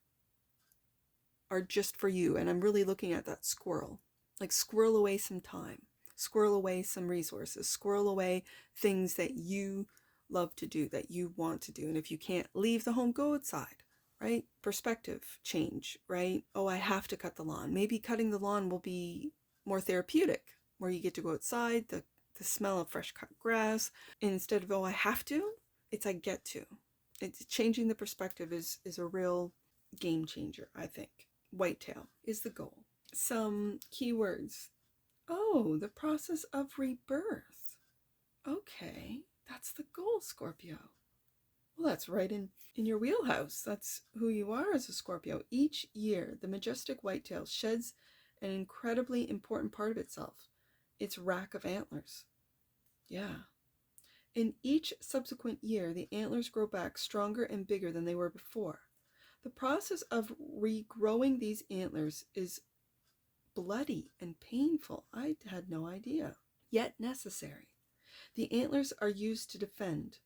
are just for you. And I'm really looking at that squirrel. Like squirrel away some time, squirrel away some resources, squirrel away things that you love to do, that you want to do. And if you can't leave the home, go outside, right? Perspective change, right? Oh, I have to cut the lawn. Maybe cutting the lawn will be more therapeutic, where you get to go outside, the smell of fresh cut grass. And instead of, oh, I have to, it's I get to. It's changing the perspective is a real game changer, I think. Whitetail is the goal. Some keywords. Oh, the process of rebirth. Okay, that's the goal, Scorpio. Well, that's right in your wheelhouse. That's who you are as a Scorpio. Each year, the majestic whitetail sheds an incredibly important part of itself, its rack of antlers. Yeah. In each subsequent year, the antlers grow back stronger and bigger than they were before. The process of regrowing these antlers is bloody and painful. I had no idea. Yet necessary. The antlers are used to defend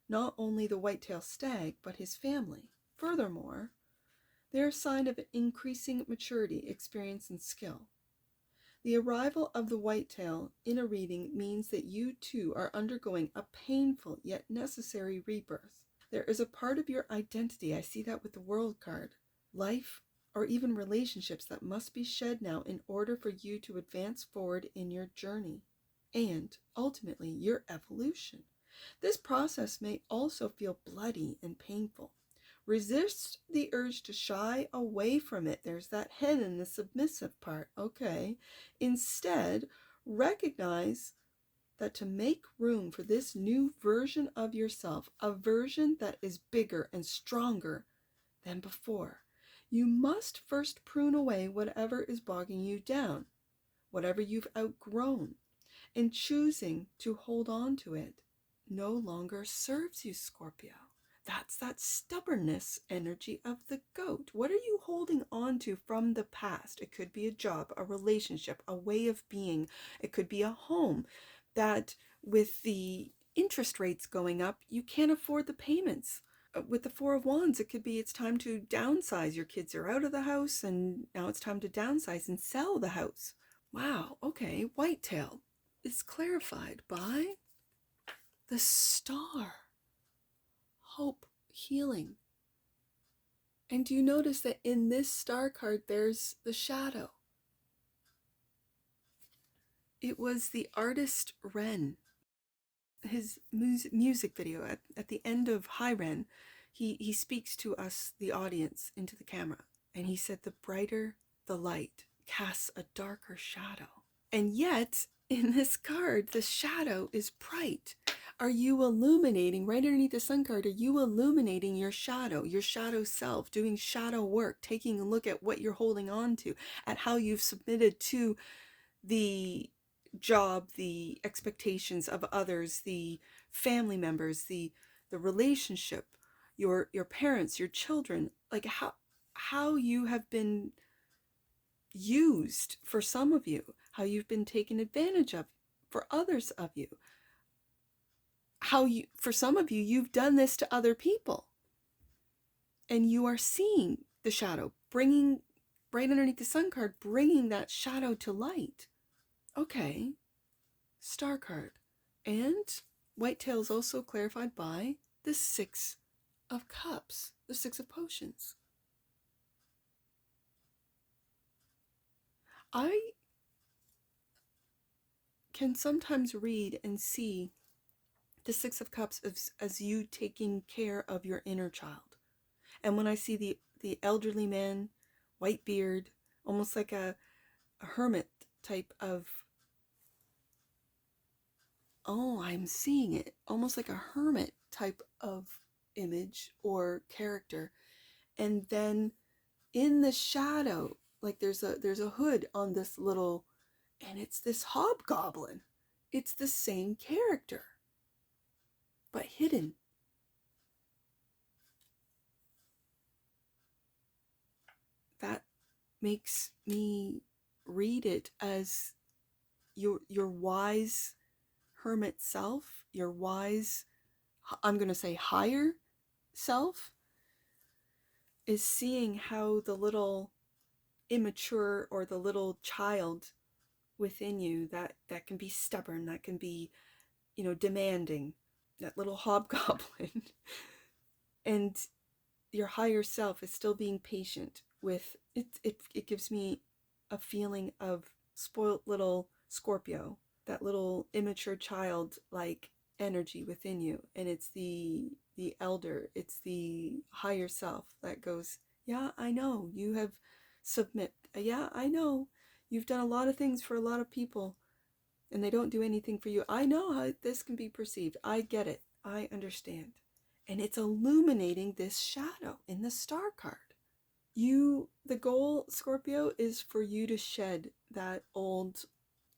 not only the whitetail stag, but his family. Furthermore, they are a sign of increasing maturity, experience, and skill. The arrival of the whitetail in a reading means that you too are undergoing a painful yet necessary rebirth. There is a part of your identity, I see that with the World card, life, or even relationships that must be shed now in order for you to advance forward in your journey and, ultimately, your evolution. This process may also feel bloody and painful. Resist the urge to shy away from it. There's that hen in the submissive part. Okay. Instead, recognize that to make room for this new version of yourself, a version that is bigger and stronger than before, you must first prune away whatever is bogging you down, whatever you've outgrown, and choosing to hold on to it no longer serves you, Scorpio. That's that stubbornness energy of the goat. What are you holding on to from the past? It could be a job, a relationship, a way of being. It could be a home that with the interest rates going up, you can't afford the payments. With the Four of Wands, it could be it's time to downsize. Your kids are out of the house and now it's time to downsize and sell the house. Wow, okay, whitetail is clarified by the star. Hope, healing. And do you notice that in this star card, there's the shadow? It was the artist Ren. His music video at the end of Hi Ren, he speaks to us, the audience, into the camera. And he said, the brighter the light casts a darker shadow. And yet, in this card, the shadow is bright. Are you illuminating, right underneath the sun card, are you illuminating your shadow self, doing shadow work, taking a look at what you're holding on to, at how you've submitted to the job, the expectations of others, the family members, the relationship, your parents, your children, like how you have been used for some of you, how you've been taken advantage of for others of you, how you, for some of you, you've done this to other people, and you are seeing the shadow, bringing, right underneath the sun card, bringing that shadow to light. Okay, star card. And whitetail is also clarified by the Six of Cups, the Six of Potions. I can sometimes read and see the Six of Cups as you taking care of your inner child. And when I see the elderly man, white beard, almost like a hermit type of, oh, I'm seeing it, almost like a hermit type of image or character. And then in the shadow, like there's a hood on this little, and it's this hobgoblin. It's the same character, but hidden. That makes me read it as your wise hermit self, your wise, I'm going to say higher self, is seeing how the little immature or the little child within you that can be stubborn, that can be, demanding, that little hobgoblin, and your higher self is still being patient with it. It gives me a feeling of spoiled little Scorpio, that little immature child like energy within you, and it's the elder, it's the higher self that goes, yeah, I know you have submit, yeah, I know you've done a lot of things for a lot of people and they don't do anything for you. I know how this can be perceived. I get it. I understand. And it's illuminating this shadow in the star card. The goal, Scorpio, is for you to shed that old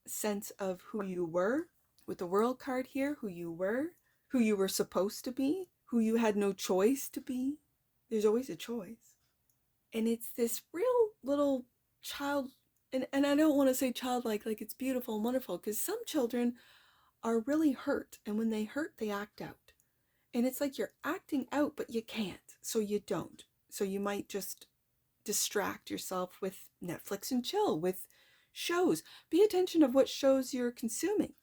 sense of who you were. With the world card here, who you were supposed to be, who you had no choice to be. There's always a choice. And it's this real little child, and I don't want to say childlike, like it's beautiful and wonderful, because some children are really hurt, and when they hurt, they act out. And it's like you're acting out, but you can't, so you don't. So you might just distract yourself with Netflix and chill, with shows. Be attention of what shows you're consuming.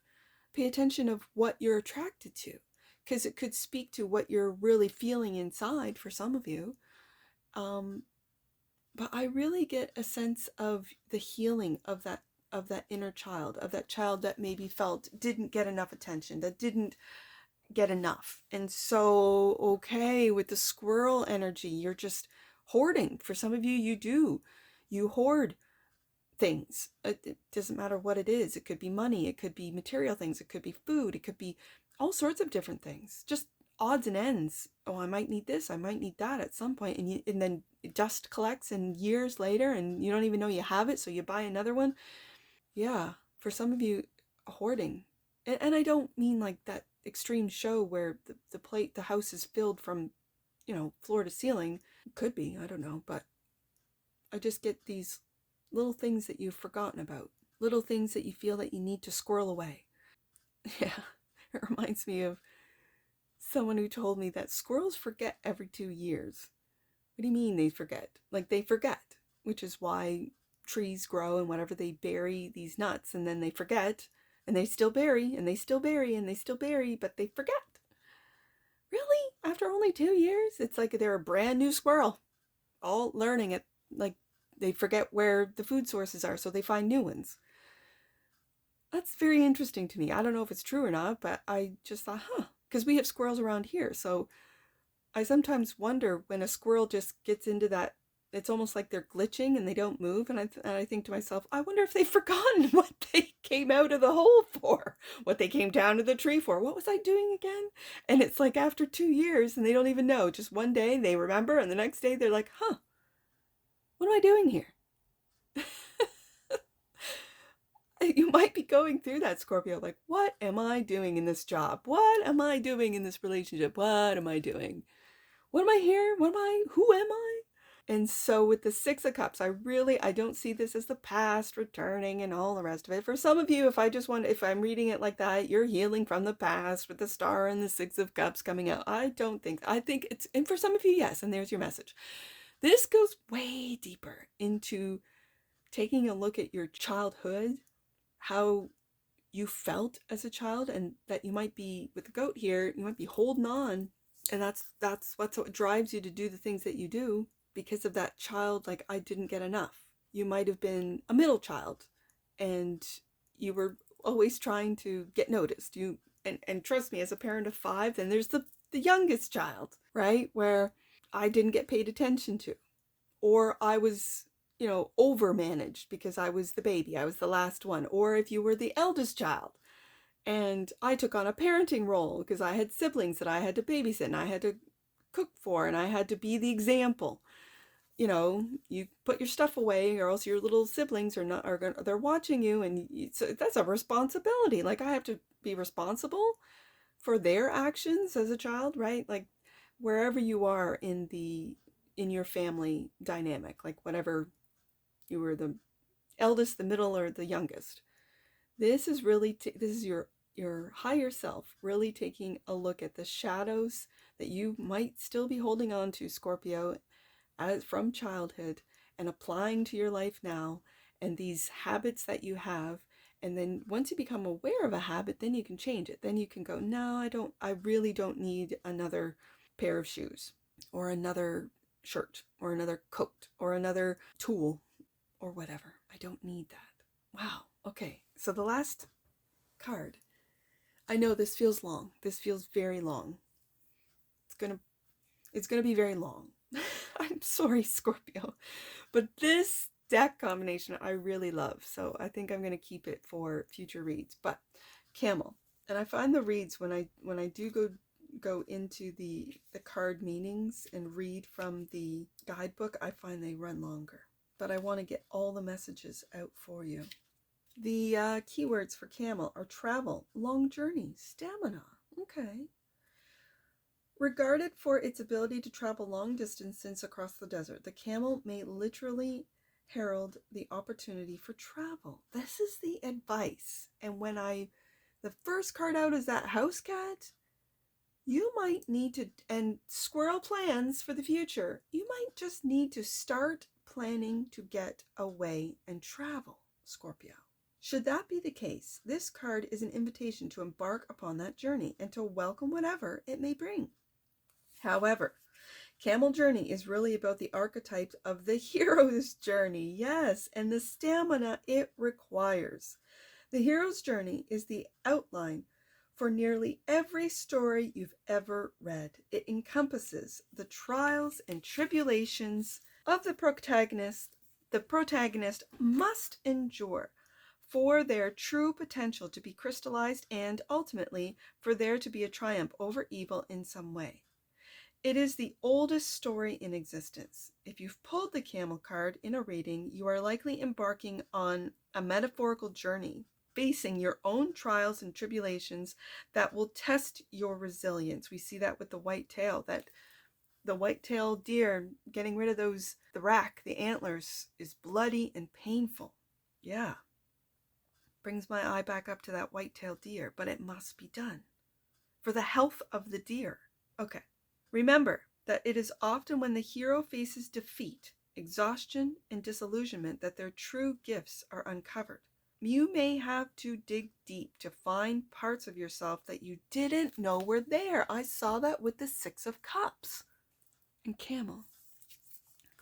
Pay attention of what you're attracted to, because it could speak to what you're really feeling inside for some of you. But I really get a sense of the healing of that inner child, of that child that maybe felt didn't get enough attention, that didn't get enough. And so, okay, with the squirrel energy, you're just hoarding. For some of you, you hoard things. It doesn't matter what it is. It could be money, it could be material things, it could be food, it could be all sorts of different things, just odds and ends. Oh, I might need this, I might need that at some point, and then dust collects, and years later, and you don't even know you have it, so you buy another one. Yeah, for some of you, hoarding. And I don't mean like that extreme show where the house is filled from, floor to ceiling. Could be, I don't know, but I just get these little things that you've forgotten about, little things that you feel that you need to squirrel away. Yeah, it reminds me of someone who told me that squirrels forget every 2 years. What do you mean they forget? Like they forget, which is why trees grow and whatever, they bury these nuts and then they forget, and they still bury and they still bury and they still bury, but they forget. Really? After only 2 years? It's like they're a brand new squirrel, all learning it. Like they forget where the food sources are, so they find new ones. That's very interesting to me. I don't know if it's true or not, but I just thought, because we have squirrels around here. So I sometimes wonder when a squirrel just gets into that, it's almost like they're glitching and they don't move. And I think to myself, I wonder if they've forgotten what they came out of the hole for, what they came down to the tree for. What was I doing again? And it's like after 2 years and they don't even know. Just one day they remember, and the next day they're like, what am I doing here? You might be going through that, Scorpio, like, what am I doing in this job? What am I doing in this relationship? What am I doing? What am I here? Who am I? And so with the Six of Cups, I don't see this as the past returning and all the rest of it. For some of you, if I'm reading it like that, you're healing from the past with the Star and the Six of Cups coming out. I think it's, and for some of you, yes, and there's your message. This goes way deeper into taking a look at your childhood, how you felt as a child, and that you might be, with the goat here, you might be holding on, and that's what drives you to do the things that you do, because of that child, like, I didn't get enough. You might have been a middle child and you were always trying to get noticed. And trust me, as a parent of 5, then there's the youngest child, right, where I didn't get paid attention to, or I was, overmanaged because I was the baby, I was the last one. Or if you were the eldest child and I took on a parenting role because I had siblings that I had to babysit and I had to cook for and I had to be the example. You put your stuff away or else your little siblings they're watching you, and so that's a responsibility. Like, I have to be responsible for their actions as a child, right? Like, wherever you are in your family dynamic, like whatever, you were the eldest, the middle, or the youngest, This is this is your higher self really taking a look at the shadows that you might still be holding on to, Scorpio, from childhood, and applying to your life now, and these habits that you have. And then once you become aware of a habit, then you can change it. Then you can go, no, I really don't need another pair of shoes, or another shirt, or another coat, or another tool, or whatever. I don't need that. Wow. Okay. So the last card. I know this feels long. This feels very long. It's gonna be very long. I'm sorry, Scorpio, but this deck combination I really love, so I think I'm gonna keep it for future reads. But Camel, and I find the reads when I do go into the card meanings and read from the guidebook, I find they run longer. But I want to get all the messages out for you. The keywords for Camel are travel, long journey, stamina. Okay. Regarded for its ability to travel long distances across the desert, the camel may literally herald the opportunity for travel. This is the advice. And the first card out is that house cat, you might need to, and squirrel plans for the future, you might just need to start planning to get away and travel, Scorpio. Should that be the case, this card is an invitation to embark upon that journey and to welcome whatever it may bring. However, Camel Journey is really about the archetypes of the hero's journey, yes, and the stamina it requires. The hero's journey is the outline for nearly every story you've ever read. It encompasses the trials and tribulations of the protagonist must endure for their true potential to be crystallized, and ultimately for there to be a triumph over evil in some way. It is the oldest story in existence. If you've pulled the Camel card in a reading, you are likely embarking on a metaphorical journey, facing your own trials and tribulations that will test your resilience. We see that with the white-tail, that the white-tailed deer, getting rid of the rack, the antlers, is bloody and painful. Yeah. Brings my eye back up to that white-tailed deer, but it must be done for the health of the deer. Okay. Remember that it is often when the hero faces defeat, exhaustion, and disillusionment that their true gifts are uncovered. You may have to dig deep to find parts of yourself that you didn't know were there. I saw that with the Six of Cups. And Camel,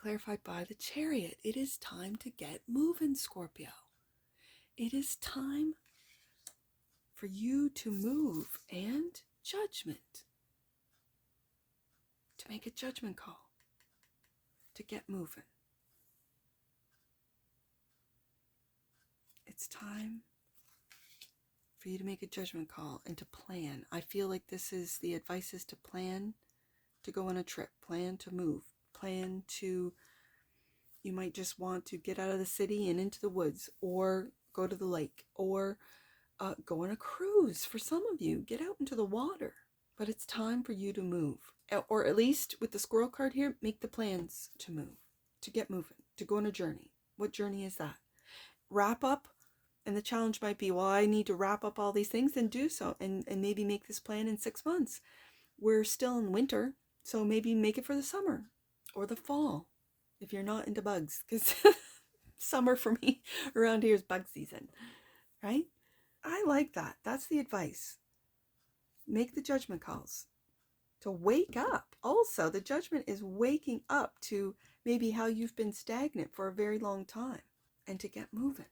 clarified by the Chariot. It is time to get moving, Scorpio. It is time for you to move, and Judgment. To make a judgment call, to get moving. It's time for you to make a judgment call and to plan. I feel like the advice is to plan to go on a trip, plan to move, plan to, you might just want to get out of the city and into the woods, or go to the lake, or go on a cruise. For some of you, get out into the water. But it's time for you to move. Or at least with the squirrel card here, make the plans to move, to get moving, to go on a journey. What journey is that? Wrap up, and the challenge might be, well, I need to wrap up all these things and do so, and maybe make this plan in 6 months. We're still in winter, so maybe make it for the summer or the fall, if you're not into bugs, because summer for me around here is bug season, right? I like that. That's the advice. Make the judgment calls. To wake up. Also, the judgment is waking up to maybe how you've been stagnant for a very long time, and to get moving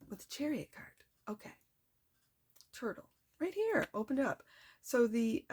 with the Chariot card. Okay. Turtle. Right here. Opened up. So the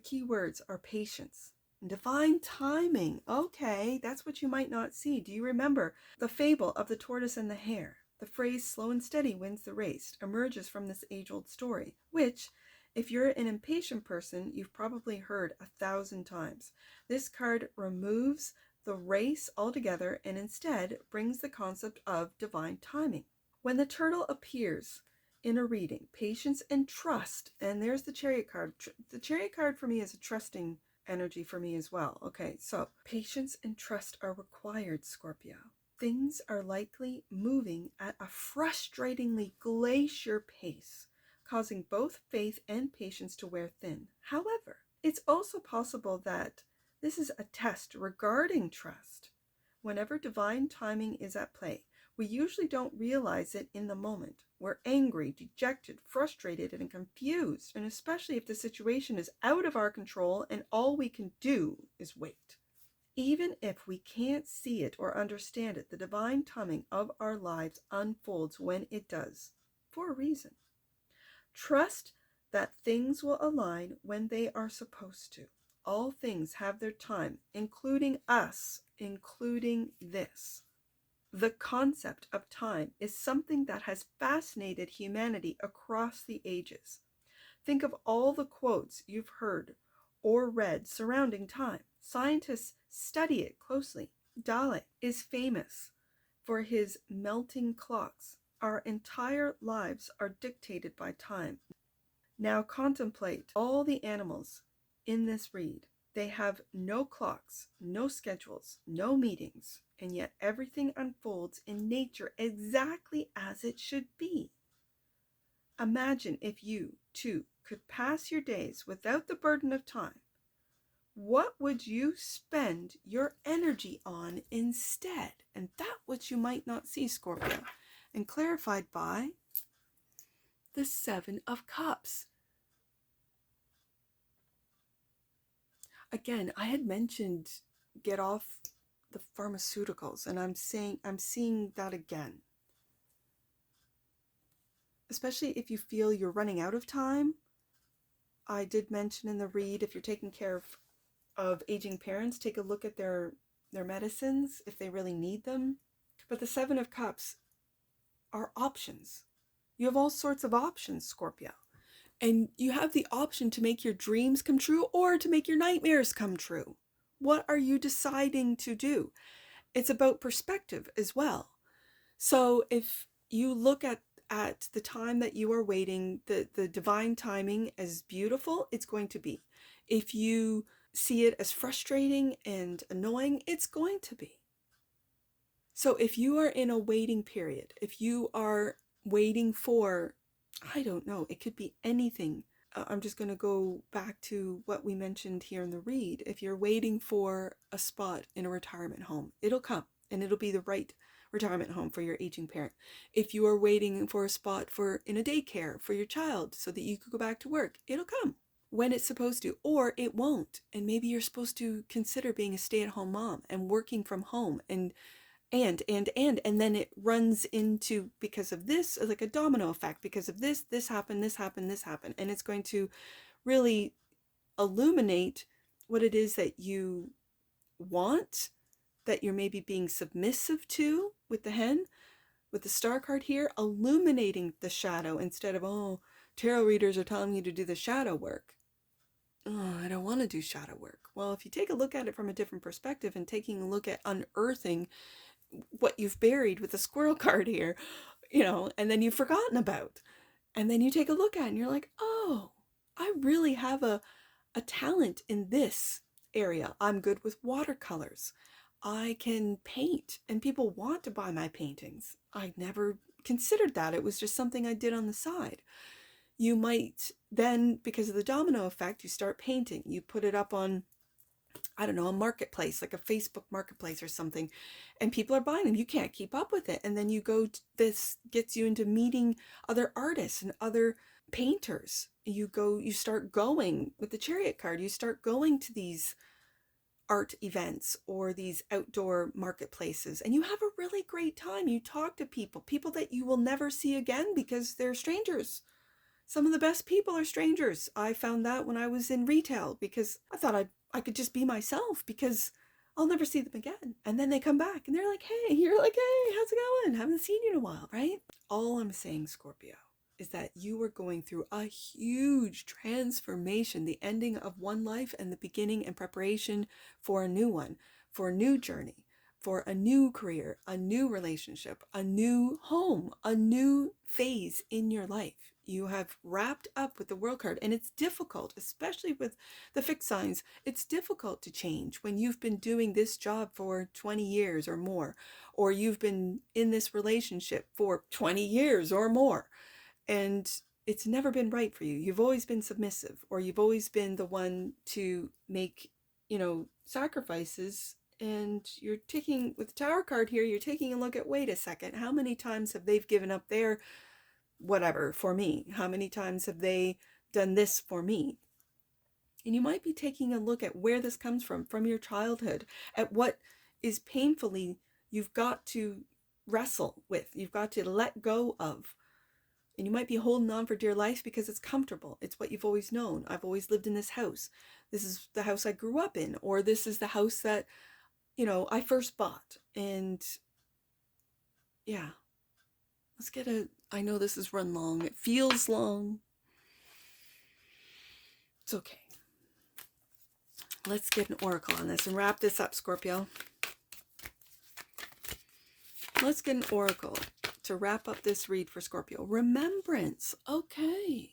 key words are patience and divine timing. Okay. That's what you might not see. Do you remember the fable of the tortoise and the hare? The phrase slow and steady wins the race emerges from this age-old story, which, if you're an impatient person, you've probably heard 1,000 times. This card removes the race altogether and instead brings the concept of divine timing. When the turtle appears in a reading, patience and trust, and there's the Chariot card. The Chariot card for me is a trusting energy for me as well. Okay, so patience and trust are required, Scorpio. things are likely moving at a frustratingly glacier pace, causing both faith and patience to wear thin. However, it's also possible that this is a test regarding trust. Whenever divine timing is at play, we usually don't realize it in the moment. We're angry, dejected, frustrated, and confused, and especially if the situation is out of our control and all we can do is wait. Even if we can't see it or understand it, the divine timing of our lives unfolds when it does, for a reason. Trust that things will align when they are supposed to. All things have their time, including us, including this. The concept of time is something that has fascinated humanity across the ages. Think of all the quotes you've heard or read surrounding time. Scientists study it closely. Dalek is famous for his melting clocks. Our entire lives are dictated by time. Now contemplate all the animals in this read. They have no clocks, no schedules, no meetings, and yet everything unfolds in nature exactly as it should be. Imagine if you, too, could pass your days without the burden of time. What would you spend your energy on instead? And that which you might not see, Scorpio, and clarified by the Seven of Cups. Again, I had mentioned get off the pharmaceuticals, and I'm seeing that again. Especially if you feel you're running out of time. I did mention in the read, if you're taking care of aging parents, take a look at their medicines if they really need them. But the Seven of Cups are options. You have all sorts of options, Scorpio. And you have the option to make your dreams come true or to make your nightmares come true. What are you deciding to do? It's about perspective as well. So if you look at the time that you are waiting, the divine timing as beautiful, it's going to be. If you see it as frustrating and annoying, it's going to be. So if you are in a waiting period, if you are waiting for, I don't know, it could be anything. I'm just going to go back to what we mentioned here in the read. If you're waiting for a spot in a retirement home, it'll come, and it'll be the right retirement home for your aging parent. If you are waiting for a spot in a daycare for your child so that you could go back to work, it'll come when it's supposed to, or it won't. And maybe you're supposed to consider being a stay-at-home mom and working from home and then it runs into, because of this, like a domino effect, because of this happened, and it's going to really illuminate what it is that you want, that you're maybe being submissive to with the hen, with the star card here, illuminating the shadow instead of, oh, tarot readers are telling you to do the shadow work. Oh, I don't want to do shadow work. Well, if you take a look at it from a different perspective and taking a look at unearthing what you've buried with the squirrel card here, and then you've forgotten about, and then you take a look at it and you're like, oh, I really have a talent in this area. I'm good with watercolors. I can paint, and people want to buy my paintings. I never considered that. It was just something I did on the side. You might then, because of the domino effect, you start painting. You put it up on, I don't know, a marketplace, like a Facebook marketplace or something, and people are buying them. You can't keep up with it. And then this gets you into meeting other artists and other painters. You start going with the Chariot card. You start going to these art events or these outdoor marketplaces, and you have a really great time. You talk to people that you will never see again because they're strangers. Some of the best people are strangers. I found that when I was in retail, because I thought I could just be myself because I'll never see them again. And then they come back and they're like, hey, you're like, hey, how's it going? Haven't seen you in a while, right? All I'm saying, Scorpio, is that you are going through a huge transformation, the ending of one life and the beginning and preparation for a new one, for a new journey, for a new career, a new relationship, a new home, a new phase in your life. you have wrapped up with the World card. And it's difficult, especially with the fixed signs. It's difficult to change when you've been doing this job for 20 years or more, or you've been in this relationship for 20 years or more, and it's never been right for you. You've always been submissive, or you've always been the one to make, sacrifices. And you're taking, with the Tower card here, you're taking a look at, wait a second, how many times have they given up their whatever for me? How many times have they done this for me? And you might be taking a look at where this comes from your childhood, at what is painfully you've got to wrestle with, you've got to let go of. And you might be holding on for dear life because it's comfortable. It's what you've always known. I've always lived in this house. This is the house I grew up in, or this is the house that, I first bought. And yeah, let's get I know this is run long. It feels long. It's okay. Let's get an oracle on this and wrap this up, Scorpio. Let's get an oracle to wrap up this read for Scorpio. Remembrance. Okay.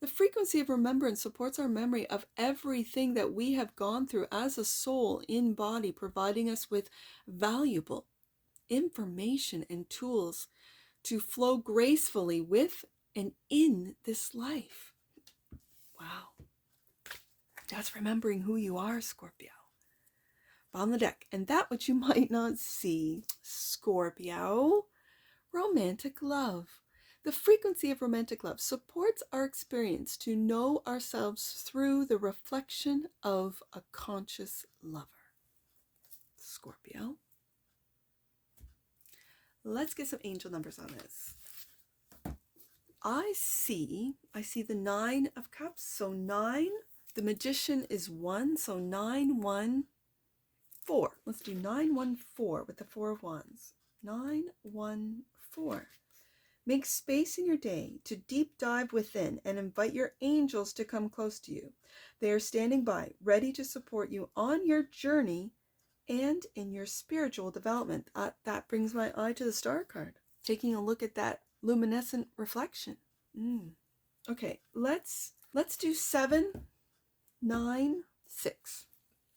The frequency of remembrance supports our memory of everything that we have gone through as a soul in body, providing us with valuable information and tools to flow gracefully with and in this life. Wow. That's remembering who you are, Scorpio. On the deck, and that which you might not see, Scorpio. Romantic love. The frequency of romantic love supports our experience to know ourselves through the reflection of a conscious lover. Scorpio. Let's get some angel numbers on this. I see the 9 of Cups. So 9, the Magician is 1. So 9, 1, 4. Let's do 9, 1, 4 with the 4 of Wands. 9, 1, 4. Make space in your day to deep dive within and invite your angels to come close to you. They are standing by, ready to support you on your journey and in your spiritual development. That brings my eye to the Star card, taking a look at that luminescent reflection. Okay, let's do 7, 9, 6.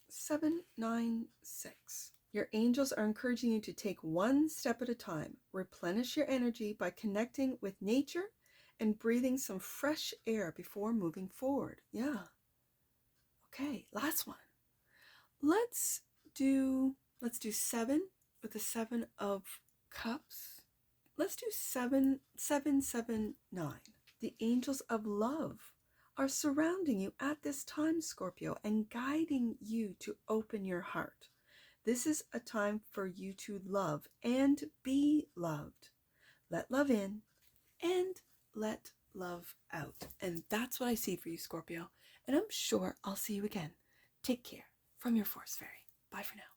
7, 9, 6. Your angels are encouraging you to take one step at a time. Replenish your energy by connecting with nature and breathing some fresh air before moving forward. Yeah. Okay, last one. Let's do 7 with the 7 of Cups. Let's do 7, 7, 7, 9. The angels of love are surrounding you at this time, Scorpio, and guiding you to open your heart. This is a time for you to love and be loved. Let love in and let love out. And that's what I see for you, Scorpio. And I'm sure I'll see you again. Take care from your Force Fairy. Bye for now.